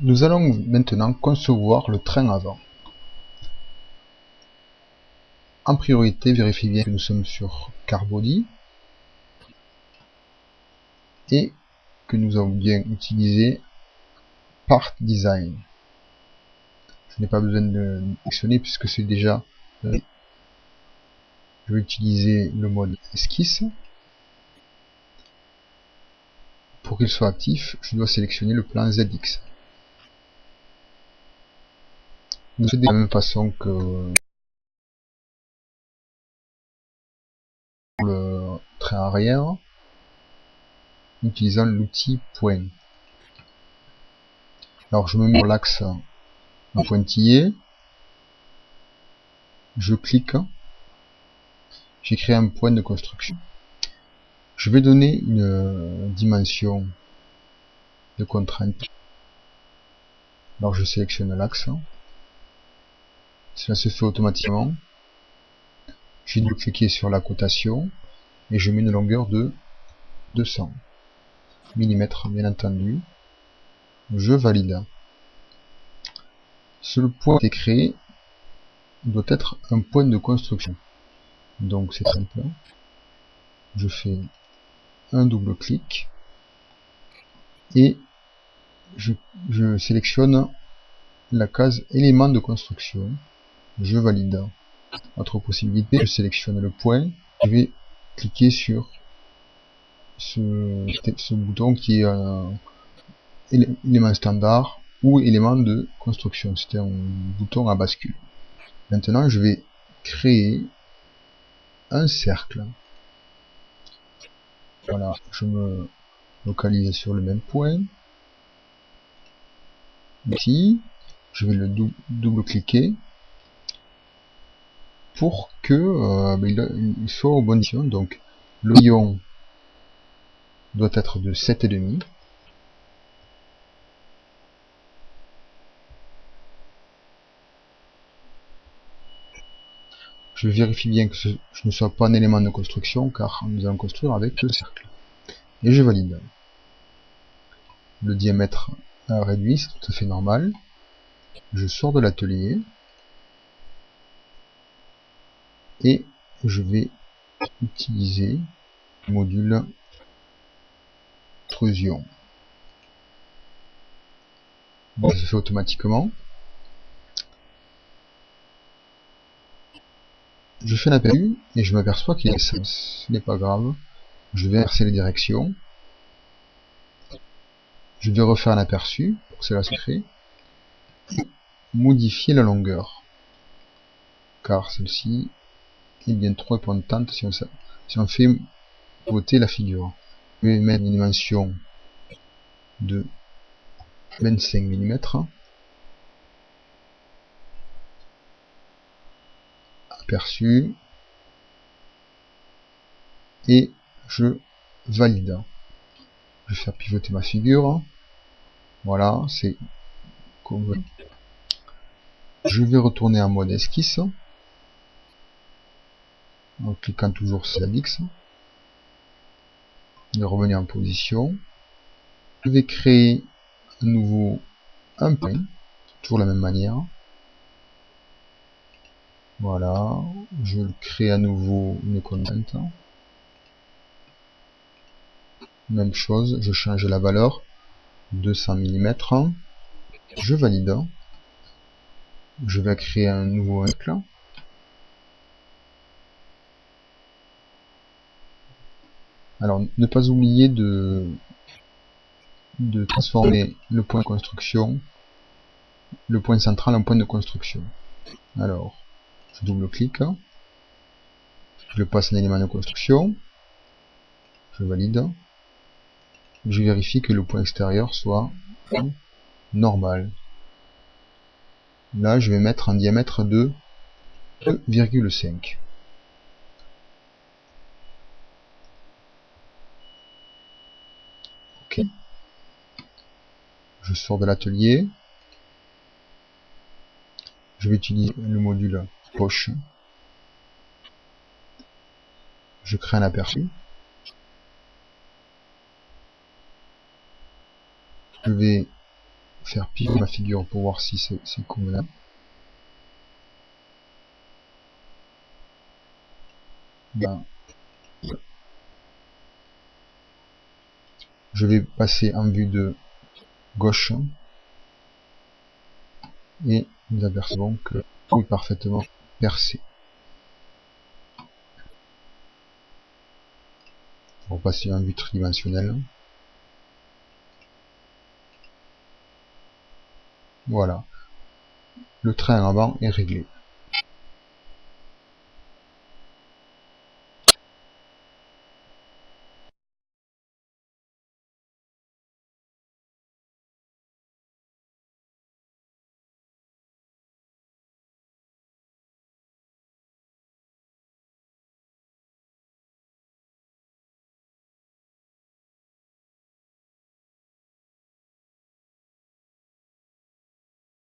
Nous allons maintenant concevoir le train avant. En priorité, vérifiez bien que nous sommes sur Carbody et que nous avons bien utilisé Part Design. Je n'ai pas besoin de sélectionner puisque c'est déjà... je vais utiliser le mode esquisse. Pour qu'il soit actif, je dois sélectionner le plan ZX. C'est de la même façon que pour le train arrière, en utilisant l'outil point. Alors je me mets sur l'axe pointillé, je clique, j'ai créé un point de construction. Je vais donner une dimension de contrainte. Alors je sélectionne l'axe. Cela se fait automatiquement. J'ai dû cliquer sur la cotation et je mets une longueur de 200 mm bien entendu. Je valide. Ce point est créé doit être un point de construction. Donc c'est simple. Je fais un double clic et je sélectionne la case élément de construction. Je valide. Autre possibilité, je sélectionne le point, je vais cliquer sur ce bouton qui est un élément standard ou élément de construction. C'est un bouton à bascule. Maintenant, je vais créer un cercle. Voilà, je me localise sur le même point. Ici, je vais le double-cliquer pour que il soit aux bonnes dimensions. Donc, le rayon doit être de 7,5. Je vérifie bien que je ne sois pas un élément de construction car nous allons construire avec le cercle. Et je valide. Le diamètre réduit, c'est tout à fait normal. Je sors de l'atelier. Et je vais utiliser le module intrusion. Bon, ça se fait automatiquement. Je fais l'aperçu et je m'aperçois qu'il y a sens. Ce n'est pas grave. Je vais inverser les directions. Je vais refaire l'aperçu pour que cela se crée. Modifier la longueur. Car celle-ci est bien trop importante si on fait voter la figure. Je vais mettre une dimension de 25 mm. Aperçu. Et je valide. Je vais faire pivoter ma figure. Voilà, c'est convenu. Je vais retourner en mode esquisse. En cliquant toujours sur ZX. De revenir en position. Je vais créer à nouveau un point. Toujours de la même manière. Voilà. Je crée à nouveau une contrainte. Même chose, je change la valeur. 200 mm. Je valide. Je vais créer un nouveau cercle. Alors, ne pas oublier de transformer le point de construction, le point central en point de construction. Alors, je double-clique. Je passe un élément de construction. Je valide. Je vérifie que le point extérieur soit normal. Là, je vais mettre un diamètre de 2,5. Ok. Je sors de l'atelier. Je vais utiliser le module poche. Je crée un aperçu. Je vais faire plier ma figure pour voir si c'est convenable. Ben, je vais passer en vue de gauche et nous apercevons que tout est parfaitement percé. On va passer en vue tridimensionnelle. Voilà. Le train avant est réglé.